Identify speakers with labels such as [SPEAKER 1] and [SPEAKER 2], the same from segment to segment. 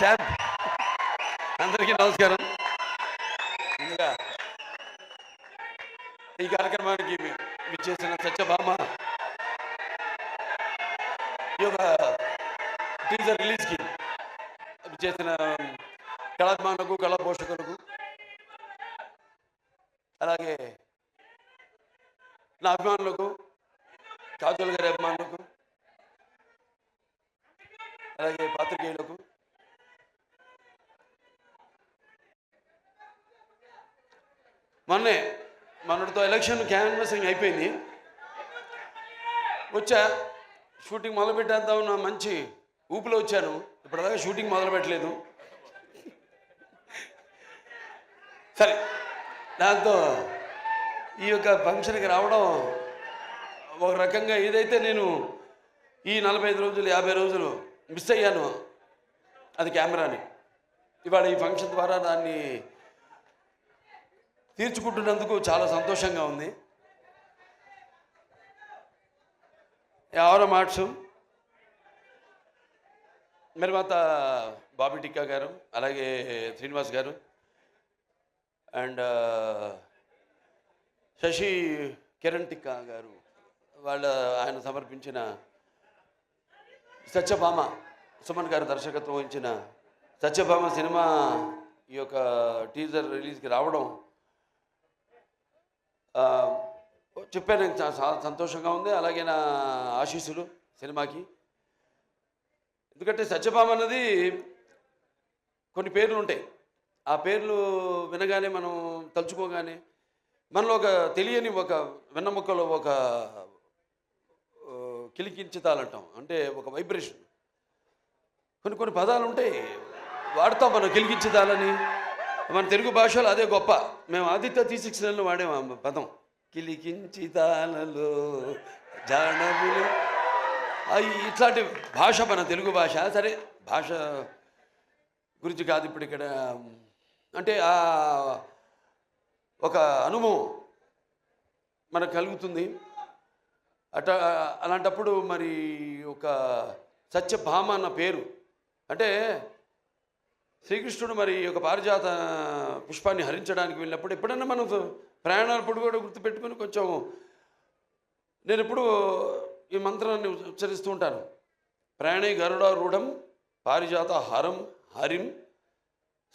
[SPEAKER 1] Stamp. అందరికీ నమస్కారం. ముందుగా ఈ కార్యక్రమానికి విచ్చేసిన సత్యభామ ఈ యొక్క టీజర్ రిలీజ్కి విచ్చేసిన కళాభిమానులకు, కళా పోషకులకు, అలాగే నా అభిమానులకు, కాజోల్ గారి అభిమానులకు, అలాగే పాత్రికేయులకు, మొన్నటితో ఎలక్షన్ క్యాన్వసింగ్ అయిపోయింది. షూటింగ్ మొదలు పెట్టేద్దామన్న మంచి ఊపిలో వచ్చాను. ఇప్పటిదాకా షూటింగ్ మొదలు పెట్టలేదు. సరే, దాంతో ఈ యొక్క ఫంక్షన్కి రావడం ఒక రకంగా ఏదైతే నేను ఈ 45 రోజులు 50 రోజులు మిస్ అయ్యాను అది కెమెరాని, ఇవాళ ఈ ఫంక్షన్ ద్వారా దాన్ని తీర్చుకుంటున్నందుకు చాలా సంతోషంగా ఉంది. ఎవరో మార్చు నిర్మాత బాబీ టిక్కా గారు, అలాగే శ్రీనివాస్ గారు అండ్ శశి కిరణ్ టిక్కా గారు, ఆయన సమర్పించిన సత్యభామ, సుమన్ గారు దర్శకత్వం వహించిన సత్యభామ సినిమా ఈ యొక్క టీజర్ రిలీజ్కి రావడం చెప్పాను, చాలా సంతోషంగా ఉంది. అలాగే నా ఆశీస్సులు సినిమాకి. ఎందుకంటే సత్యభామ అన్నది కొన్ని పేర్లు ఉంటాయి. ఆ పేర్లు వినగానే మనం తలుచుకోగానే మనలో ఒక తెలియని ఒక వెన్నముక్కలో ఒక కిలికించుతాలంటాం, అంటే ఒక వైబ్రేషన్. కొన్ని పదాలు ఉంటాయి వాడతాం మనం, కిలికించుతాలని. మన తెలుగు భాషలో అదే గొప్ప. మేము ఆదిత్య 369లో వాడేము ఆ పదం, కిలికించితాలలో జానవులు. ఇట్లాంటి భాష మన తెలుగు భాష. సరే, భాష గురించి కాదు ఇప్పుడు ఇక్కడ. అంటే ఒక అనుభవం మనకు కలుగుతుంది. అలాంటప్పుడు మరి ఒక సత్యభామ అన్న పేరు, అంటే శ్రీకృష్ణుడు మరి ఒక పారిజాత పుష్పాన్ని హరించడానికి వెళ్ళినప్పుడు ఎప్పుడన్నా మనం ప్రయాణాలప్పుడు కూడా గుర్తుపెట్టుకుని కొంచెం, నేను ఎప్పుడు ఈ మంత్రాన్ని ఉచ్చరిస్తూ ఉంటాను. ప్రయాణే గరుడారూఢం పారిజాత హరం హరిం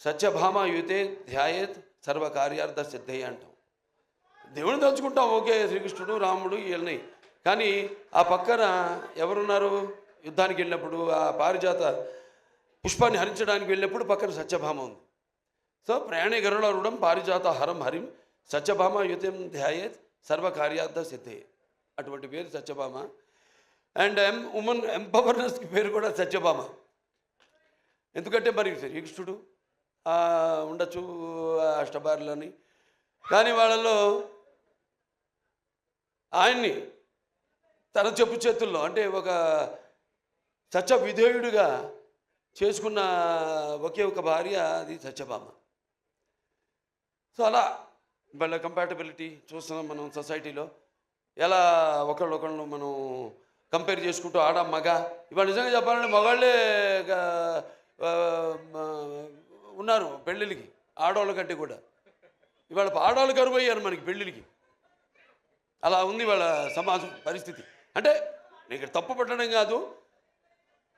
[SPEAKER 1] సత్యభామ యుతే ధ్యాయేత్ సర్వకార్యార్థ సిద్ధయ్య అంటాం. దేవుని తలుచుకుంటాం, ఓకే, శ్రీకృష్ణుడు రాముడు వీళ్ళని. కానీ ఆ పక్కన ఎవరున్నారు? యుద్ధానికి వెళ్ళినప్పుడు ఆ పారిజాత పుష్పాన్ని హరించడానికి వెళ్ళినప్పుడు పక్కన సత్యభామ ఉంది. సో ప్రయాణే గరుడారూఢం పారిజాత హరం హరిం సత్యభామ యుతం ధ్యాయేత్ సర్వకార్యార్థ సిద్ధే. అటువంటి పేరు సత్యభామ. అండ్ ఉమెన్ ఎంపవర్నెస్కి పేరు కూడా సత్యభామ. ఎందుకంటే మరి శ్రీకృష్ణుడు ఉండొచ్చు అష్టభార్యలని, కానీ వాళ్ళలో ఆయన్ని తన చెప్పు చేతుల్లో, అంటే ఒక సత్య విధేయుడిగా చేసుకున్న ఒకే ఒక భార్య, అది సత్యభామ. సో అలా వాళ్ళ కంపాటబిలిటీ చూస్తున్నాం మనం సొసైటీలో. ఎలా ఒకళ్ళొకళ్ళు మనం కంపేర్ చేసుకుంటూ ఆడ మగ. ఇవాళ నిజంగా చెప్పాలంటే మగాళ్ళే ఉన్నారు పెళ్ళిళ్ళకి ఆడవాళ్ళ కంటే కూడా. ఇవాళ ఆడవాళ్ళు కరువు అయ్యారు మనకి పెళ్ళిళ్ళకి. అలా ఉంది వాళ్ళ సమాజం పరిస్థితి. అంటే నీకు తప్పు పట్టడం కాదు,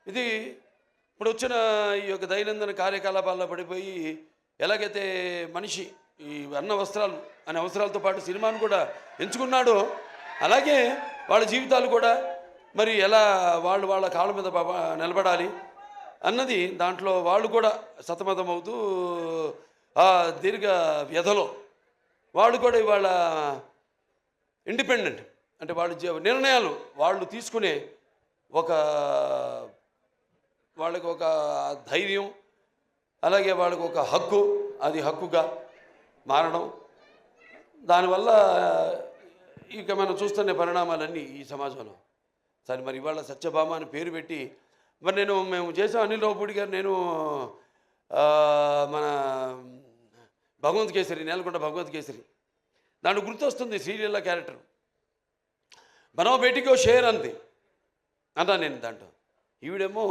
[SPEAKER 1] ఇది ఇప్పుడు వచ్చిన ఈ యొక్క దైనందిన కార్యకలాపాల్లో పడిపోయి ఎలాగైతే మనిషి ఈ అన్న వస్త్రాలు అనే అవసరాలతో పాటు సినిమాను కూడా ఎంచుకున్నాడో, అలాగే వాళ్ళ జీవితాలు కూడా మరి ఎలా వాళ్ళ కాళ్ళ మీద నిలబడాలి అన్నది దాంట్లో వాళ్ళు కూడా సతమతమవుతూ ఆ దీర్ఘ వ్యధలో వాళ్ళు కూడా ఇవాళ ఇండిపెండెంట్, అంటే వాళ్ళ నిర్ణయాలు వాళ్ళు తీసుకునే వాళ్ళకి ఒక ధైర్యం, అలాగే వాళ్ళకి ఒక హక్కు, అది హక్కుగా మారడం. దానివల్ల ఇక మనం చూస్తున్న పరిణామాలన్నీ ఈ సమాజంలో. సరే, మరి ఇవాళ సత్యభామ అని పేరు పెట్టి మరి మేము చేసాం. అనిల్ రావుపూడి గారు, నేను మన భగవంత్ కేసరి, నేలకొండ భగవంత్ కేసరి, దాంట్లో గుర్తొస్తుంది సీరియల్లో క్యారెక్టర్ బనావ్ బేటీకో షేర్ అంది అన్నా నేను. దాంట్లో ఈవిడేమో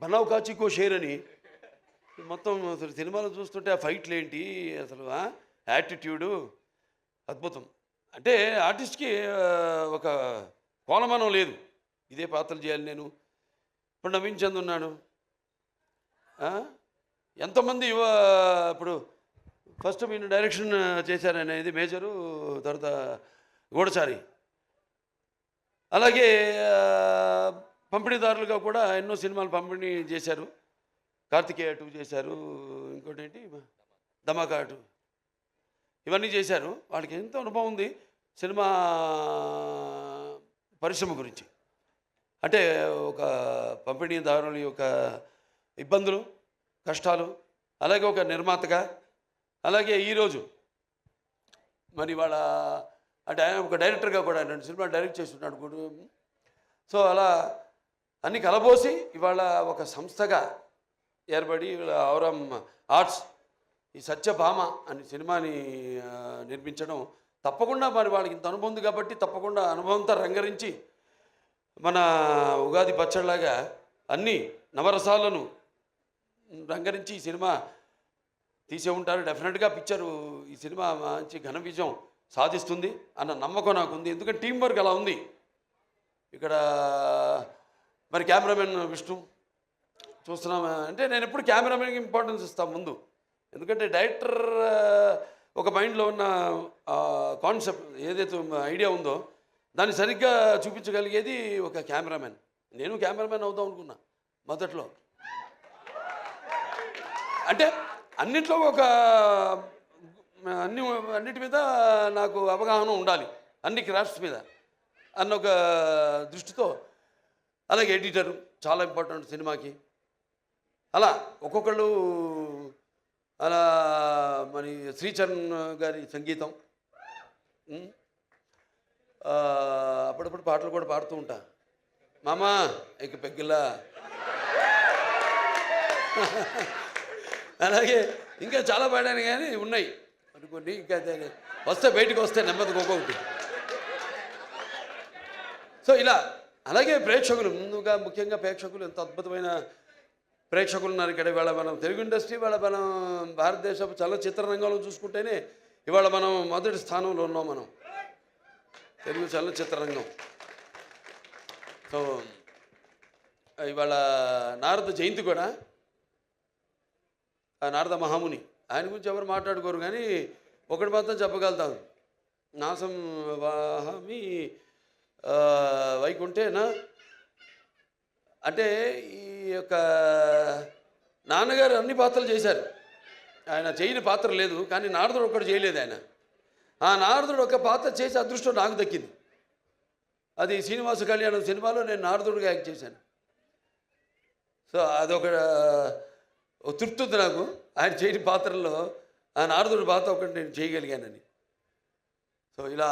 [SPEAKER 1] బనావ్ కాచికో షేర్ అని మొత్తం అసలు సినిమాలో చూస్తుంటే ఆ ఫైట్లు ఏంటి అసలు యాటిట్యూడు అద్భుతం. అంటే ఆర్టిస్ట్కి ఒక కోలమానం లేదు, ఇదే పాత్రలు చేయాలి నేను. ఇప్పుడు నవీన్ చంద్ ఉన్నాడు, ఆ? ఎంతోమంది ఇప్పుడు ఫస్ట్ మీరు డైరెక్షన్ చేశారనేది మేజరు, తర్వాత గూఢచారి, అలాగే పంపిణీదారులుగా కూడా ఎన్నో సినిమాలు పంపిణీ చేశారు. కార్తికేయ 2 చేశారు, ఇంకోటి ఏంటి ధమాకా 2, ఇవన్నీ చేశారు. వాళ్ళకి ఎంతో అనుభవం ఉంది సినిమా పరిశ్రమ గురించి. అంటే ఒక పంపిణీదారుల యొక్క ఇబ్బందులు, కష్టాలు, అలాగే ఒక నిర్మాతగా, అలాగే ఈరోజు మరి వాళ్ళ అంటే ఆయన ఒక డైరెక్టర్గా కూడా 2 సినిమాలు డైరెక్ట్ చేస్తున్నాడు కూడా. సో అలా అన్ని కలబోసి ఇవాళ ఒక సంస్థగా ఏర్పడి ఔరం ఆర్ట్స్ ఈ సత్యభామ అనే సినిమాని నిర్మించడం తప్పకుండా మరి వాళ్ళకి ఇంత అనుభవం ఉంది కాబట్టి తప్పకుండా అనుభవంతో రంగరించి మన ఉగాది పచ్చడిలాగా అన్ని నవరసాలను రంగరించి ఈ సినిమా తీసే ఉంటారు. డెఫినెట్గా పిక్చరు ఈ సినిమా మంచి ఘన విజయం సాధిస్తుంది అన్న నమ్మకం నాకుంది. ఎందుకంటే టీం వర్క్ అలా ఉంది. ఇక్కడ మరి కెమెరామెన్ విష్ణు చూస్తున్నాం అంటే నేను ఎప్పుడు కెమెరామెన్కి ఇంపార్టెన్స్ ఇస్తాను ముందు. ఎందుకంటే డైరెక్టర్ ఒక మైండ్లో ఉన్న కాన్సెప్ట్ ఏదైతే ఐడియా ఉందో దాన్ని సరిగ్గా చూపించగలిగేది ఒక కెమెరామెన్. నేను కెమెరామెన్ అవుదాం అనుకున్నా మొదట్లో. అంటే అన్నిట్లో ఒక అన్నిటి మీద నాకు అవగాహన ఉండాలి, అన్ని క్రాఫ్ట్స్ మీద అన్న ఒక దృష్టితో. అలాగే ఎడిటరు చాలా ఇంపార్టెంట్ సినిమాకి. అలా ఒక్కొక్కళ్ళు అలా మరి శ్రీచరణ్ గారి సంగీతం, అప్పుడప్పుడు పాటలు కూడా పాడుతూ ఉంటా. మామా ఇక పెగ్గిలా అలాగే ఇంకా చాలా పాడాను కానీ ఉన్నాయి కొన్ని, ఇంకా వస్తే బయటకు వస్తే నెమ్మదిగా ఒక్కొక్కటి. సో ఇలా అలాగే ప్రేక్షకులు ముందుగా ముఖ్యంగా ప్రేక్షకులు ఎంత అద్భుతమైన ప్రేక్షకులు ఉన్నారు ఇక్కడ. ఇవాళ మనం తెలుగు ఇండస్ట్రీ, ఇవాళ మనం భారతదేశ చలనచిత్ర రంగంలో చూసుకుంటేనే ఇవాళ మనం మొదటి స్థానంలో ఉన్నాం మనం, తెలుగు చలనచిత్ర రంగం. సో ఇవాళ నారద జయంతి కూడా, నారద మహాముని, ఆయన గురించి ఎవరు మాట్లాడుకోరు కానీ ఒకటి మాత్రం చెప్పగలుగుతాను, నాసం వాహమి వైకుంఠేనా. అంటే ఈ యొక్క నాన్నగారు అన్ని పాత్రలు చేశారు, ఆయన చేయని పాత్ర లేదు. కానీ నారదుడు ఒక్కడు చేయలేదు ఆయన. ఆ నారదుడు ఒక పాత్ర చేసే అదృష్టం నాకు దక్కింది. అది శ్రీనివాస కళ్యాణం సినిమాలో నేను నారదుడిగా యాక్ట్ చేశాను. సో అదొక తృప్తి ఉంది నాకు, ఆయన చేయని పాత్రల్లో ఆ నారదుడి పాత్ర ఒకటి నేను చేయగలిగానని. సో ఇలా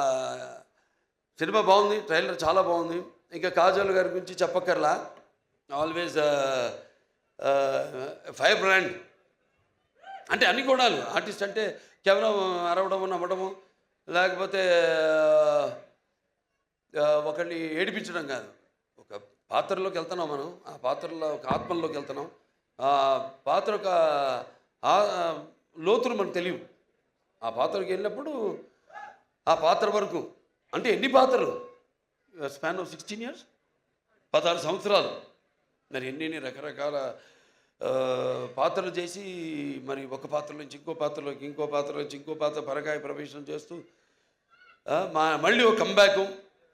[SPEAKER 1] సినిమా బాగుంది, ట్రైలర్ చాలా బాగుంది. ఇంకా కాజల్ గారి గురించి చెప్పక్కర్లా, ఆల్వేస్ ఫైర్ బ్రాండ్. అంటే అన్ని గుణాలు, ఆర్టిస్ట్ అంటే కేవలం అరవడము నమ్మడము లేకపోతే ఒకరిని ఏడిపించడం కాదు. ఒక పాత్రలోకి వెళ్తున్నాం మనం, ఆ పాత్రలో ఒక ఆత్మల్లోకి వెళ్తున్నాం. ఆ పాత్ర ఒక లోతులు మనకు తెలియవు. ఆ పాత్రకి వెళ్ళినప్పుడు ఆ పాత్ర వరకు అంటే ఎన్ని పాత్రలు, స్పాన్ ఆఫ్ 16 years, 16 సంవత్సరాలు, మరి ఎన్ని రకరకాల పాత్రలు చేసి మరి ఒక పాత్ర నుంచి ఇంకో పాత్రలోకి, ఇంకో పాత్ర నుంచి ఇంకో పాత్ర పరకాయ ప్రవేశం చేస్తూ మళ్ళీ ఒక కంబ్యాక్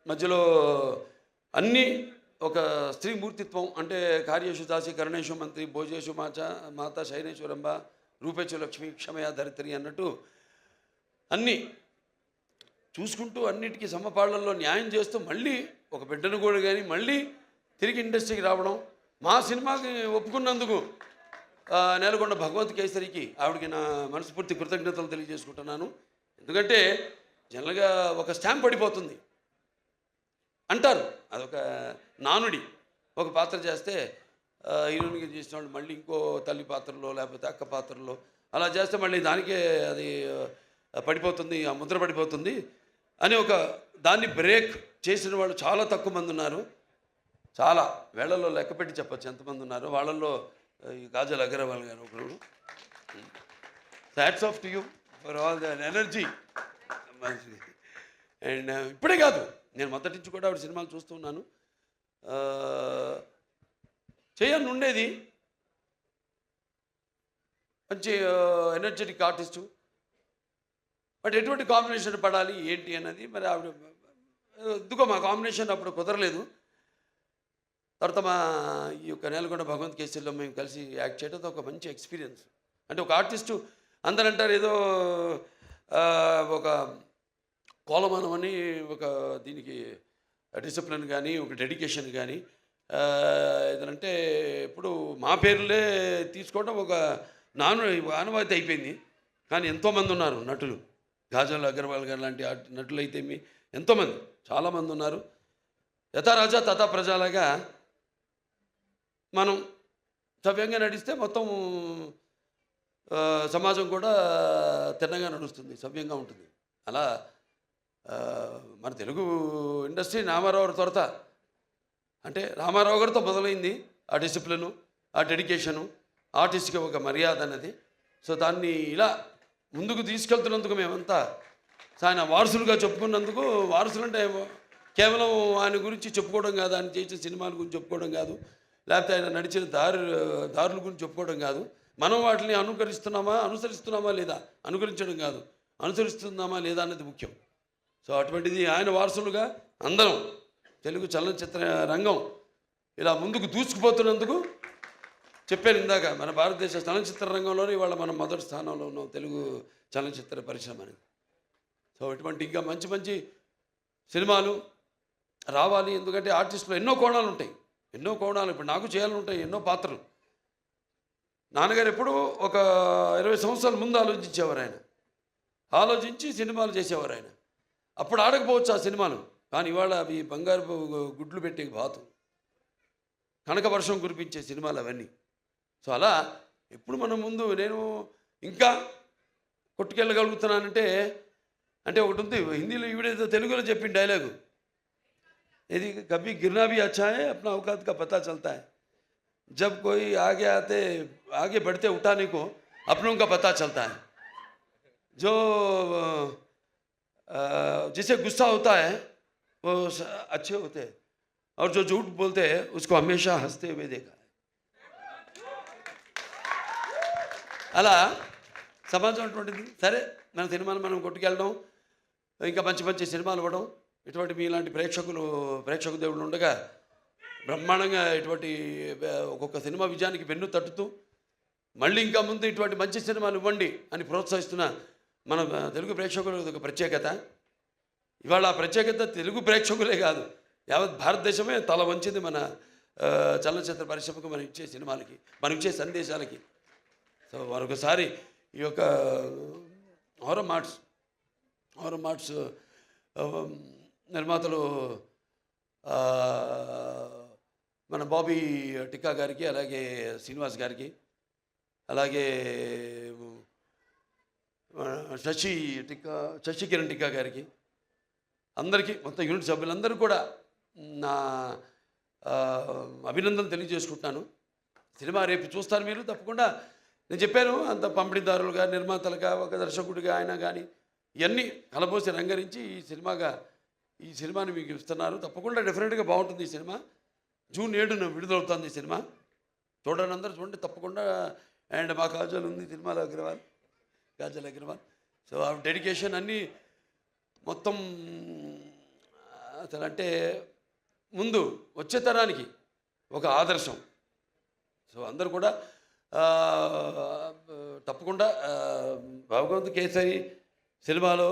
[SPEAKER 1] మధ్యలో అన్నీ ఒక స్త్రీ మూర్తిత్వం. అంటే కార్యేషు దాసి కరుణేషు మంత్రి భోజేషు మాత శైనేశ్వరంబ రూపేచు లక్ష్మి క్షమయ ధరిత్రి అన్నట్టు అన్నీ చూసుకుంటూ అన్నిటికీ సమపాళ్లలో న్యాయం చేస్తూ మళ్ళీ ఒక బిడ్డను కూడా కానీ మళ్ళీ తిరిగి ఇండస్ట్రీకి రావడం. మా సినిమాకి ఒప్పుకున్నందుకు నేలకొండ భగవంత్ కేసరికి ఆవిడకి నా మనస్ఫూర్తి కృతజ్ఞతలు తెలియజేసుకుంటున్నాను. ఎందుకంటే జనరల్గా ఒక స్టాంప్ పడిపోతుంది అంటారు, అదొక నానుడి. ఒక పాత్ర చేస్తే హీరోయిన్గా చేసిన వాళ్ళు మళ్ళీ ఇంకో తల్లి పాత్రలో లేకపోతే అక్క పాత్రలో అలా చేస్తే మళ్ళీ దానికే అది పడిపోతుంది, ఆ ముద్ర పడిపోతుంది అని ఒక దాన్ని బ్రేక్ చేసిన వాళ్ళు చాలా తక్కువ మంది ఉన్నారు. చాలా వేళల్లో లెక్కపెట్టి చెప్పచ్చు ఎంతమంది ఉన్నారు. వాళ్ళల్లో ఈ కాజల్ అగర్వాల్ గారు ఒకరు. Hats off to you for all the energy. And ఇప్పుడే కాదు, నేను మొదటి నుంచి కూడా ఆవిడ సినిమాలు చూస్తూ ఉన్నాను. చేయాలని ఉండేది, మంచి ఎనర్జెటిక్ ఆర్టిస్టు. బట్ ఎటువంటి కాంబినేషన్ పడాలి ఏంటి అన్నది మరి ఆవిడ ఎందుకో మా కాంబినేషన్ అప్పుడు కుదరలేదు. తర్వాత మా ఈ యొక్క నేలకొండ భగవంత్ కేసరిలో మేము కలిసి యాక్ట్ చేయడం ఒక మంచి ఎక్స్పీరియన్స్. అంటే ఒక ఆర్టిస్టు అందరూ అంటారు ఏదో ఒక కోలమానం అని, ఒక దీనికి డిసిప్లిన్ కానీ ఒక డెడికేషన్ కానీ ఏదంటే ఇప్పుడు మా పేర్లే తీసుకోవడం ఒక ఆనవాయితీ అయిపోయింది. కానీ ఎంతోమంది ఉన్నారు నటులు, కాజల్ అగర్వాల్ గారు లాంటి నటులు అయితే ఎంతోమంది చాలామంది ఉన్నారు. యథా రాజా తథా ప్రజలాగా మనం సవ్యంగా నడిస్తే మొత్తం సమాజం కూడా తిన్నగా నడుస్తుంది, సవ్యంగా ఉంటుంది. అలా మన తెలుగు ఇండస్ట్రీ రామారావు త్వరత అంటే రామారావు గారితో మొదలైంది ఆ డిసిప్లిను, ఆ డెడికేషను, ఆర్టిస్ట్కి ఒక మర్యాద అన్నది. సో దాన్ని ఇలా ముందుకు తీసుకెళ్తున్నందుకు మేమంతా ఆయన వారసులుగా చెప్పుకున్నందుకు, వారసులు అంటే కేవలం ఆయన గురించి చెప్పుకోవడం కాదు, ఆయన చేసిన సినిమాల గురించి చెప్పుకోవడం కాదు, లేకపోతే ఆయన నడిచిన దారుల గురించి చెప్పుకోవడం కాదు. మనం వాటిని అనుసరిస్తున్నామా లేదా, అనుకరించడం కాదు, అనుసరిస్తున్నామా లేదా అన్నది ముఖ్యం. సో అటువంటిది ఆయన వారసులుగా అందరం తెలుగు చలనచిత్ర రంగం ఇలా ముందుకు దూసుకుపోతున్నందుకు చెప్పాను ఇందాక, మన భారతదేశ చలనచిత్ర రంగంలోనే ఇవాళ మనం మొదటి స్థానంలో ఉన్నాం, తెలుగు చలనచిత్ర పరిశ్రమ అనేది. సో ఇటువంటి ఇంకా మంచి మంచి సినిమాలు రావాలి. ఎందుకంటే ఆర్టిస్టులో ఎన్నో కోణాలు ఉంటాయి, ఎన్నో కోణాలు. ఇప్పుడు నాకు చేయాలని ఉంటాయి ఎన్నో పాత్రలు. నాన్నగారు ఎప్పుడు ఒక 20 సంవత్సరాల ముందు ఆలోచించేవారు ఆయన, ఆలోచించి సినిమాలు చేసేవారు ఆయన. అప్పుడు ఆడకపోవచ్చు ఆ సినిమాలు, కానీ ఇవాళ అవి బంగారు గుడ్లు పెట్టే బాతు, కనక వర్షం కురిపించే సినిమాలు అవన్నీ. సో అలా ఎప్పుడు మనం ముందు నేను ఇంకా కొట్టుకెళ్ళగలుగుతున్నానంటే అంటే ఒకటి ఉంది హిందీలో, ఈవిడేదో తెలుగులో చెప్పిన డైలాగు, ఇది కभी गिरना भी अच्छा है अपना औकात का पता चलता है जब कोई आगे बढ़ते उठाने को अपनों का पता चलता है जो जिसे गुस्सा होता है वो अच्छे होते हैं और जो झूठ बोलते हैं उसको हमेशा हंसते हुए देखा है. అలా సమాజం అటువంటిది. సరే మన సినిమాలు మనం కొట్టుకెళ్ళడం, ఇంకా మంచి మంచి సినిమాలు ఇవ్వడం, ఇటువంటి మీలాంటి ప్రేక్షక దేవుళ్ళు ఉండగా బ్రహ్మాండంగా ఇటువంటి ఒక్కొక్క సినిమా విజయానికి వెన్ను తట్టుతూ మళ్ళీ ఇంకా ముందు ఇటువంటి మంచి సినిమాలు ఇవ్వండి అని ప్రోత్సహిస్తున్న మన తెలుగు ప్రేక్షకులు ఒక ప్రత్యేకత. ఇవాళ ఆ ప్రత్యేకత తెలుగు ప్రేక్షకులే కాదు, యావత్ భారతదేశమే తల వంచింది మన చలనచిత్ర పరిశ్రమకు, మనం ఇచ్చే సినిమాలకి, మనం ఇచ్చే సందేశాలకి. సో మరొకసారి ఈ యొక్క ఔరం మార్ట్స్ నిర్మాతలు మన బాబీ టిక్కా గారికి, అలాగే శ్రీనివాస్ గారికి, అలాగే శశి కిరణ్ టిక్కా గారికి, అందరికీ మొత్తం యూనిట్ సభ్యులందరూ కూడా నా అభినందనలు తెలియజేసుకుంటున్నాను. సినిమా రేపు చూస్తారు మీరు తప్పకుండా. నేను చెప్పాను అంత పంపిణీదారులుగా, నిర్మాతలుగా, ఒక దర్శకుడిగా ఆయన కానీ ఇవన్నీ కలబోసి రంగరించి ఈ సినిమాని మీకు ఇస్తున్నారు. తప్పకుండా డెఫినెట్గా బాగుంటుంది ఈ సినిమా. జూన్ 7న విడుదలవుతుంది ఈ సినిమా. చూడండి, అందరూ చూడండి తప్పకుండా. అండ్ మా కాజల్ ఉంది సినిమాలో, కాజల్ అగర్వాల్. సో ఆ డెడికేషన్ అన్నీ మొత్తం అసలు అంటే ముందు వచ్చే తరానికి ఒక ఆదర్శం. సో అందరూ కూడా తప్పకుండా భగవంత్ కేసరి సినిమాలో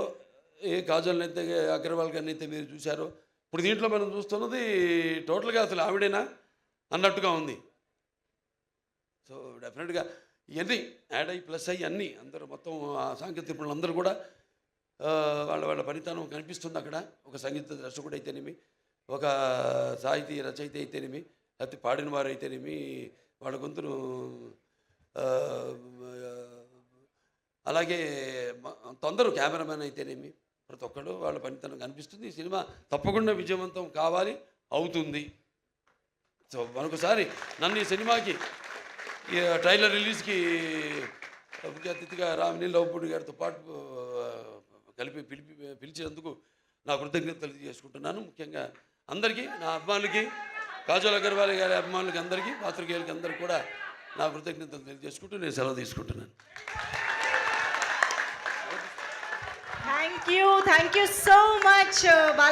[SPEAKER 1] ఏ కాజల్ని అయితే అగర్వాల్ గారిని అయితే మీరు చూశారో, ఇప్పుడు దీంట్లో మనం చూస్తున్నది టోటల్గా అసలు ఆవిడేనా అన్నట్టుగా ఉంది. సో డెఫినెట్గా ఇవన్నీ యాడ్ అయ్యి ప్లస్ అయ్యి అన్నీ అందరూ మొత్తం సాంకేతిక నిపుణులు అందరూ కూడా వాళ్ళ పనితనం కనిపిస్తుంది అక్కడ. ఒక సంగీత దర్శకుడు అయితేనేమి, ఒక సాహితీ రచయిత అయితేనేమి, లేకపోతే పాడిన వారు అయితేనేమి, వాళ్ళ గొంతును అలాగే అందరూ కెమెరామెన్ అయితేనేమి, ప్రతి ఒక్కరు వాళ్ళ పనితనం కనిపిస్తుంది. ఈ సినిమా తప్పకుండా విజయవంతం కావాలి, అవుతుంది. సో మరొకసారి నన్ను ఈ సినిమాకి ఈ ట్రైలర్ రిలీజ్కి ముఖ్య అతిథిగా రామిని లవపూడి గారితో పాటు కలిపి పిలిచినందుకు నా కృతజ్ఞతలు తెలియజేసుకుంటున్నాను. ముఖ్యంగా అందరికీ, నా అభిమానులకి, కాజల్ అగర్వాల్ గారి అభిమానులకి అందరికీ, పాత్రికేయులకి అందరికీ కూడా నా కృతజ్ఞతలు తెలియజేసుకుంటూ నేను సెలవు తీసుకుంటున్నాను.
[SPEAKER 2] Thank you so much.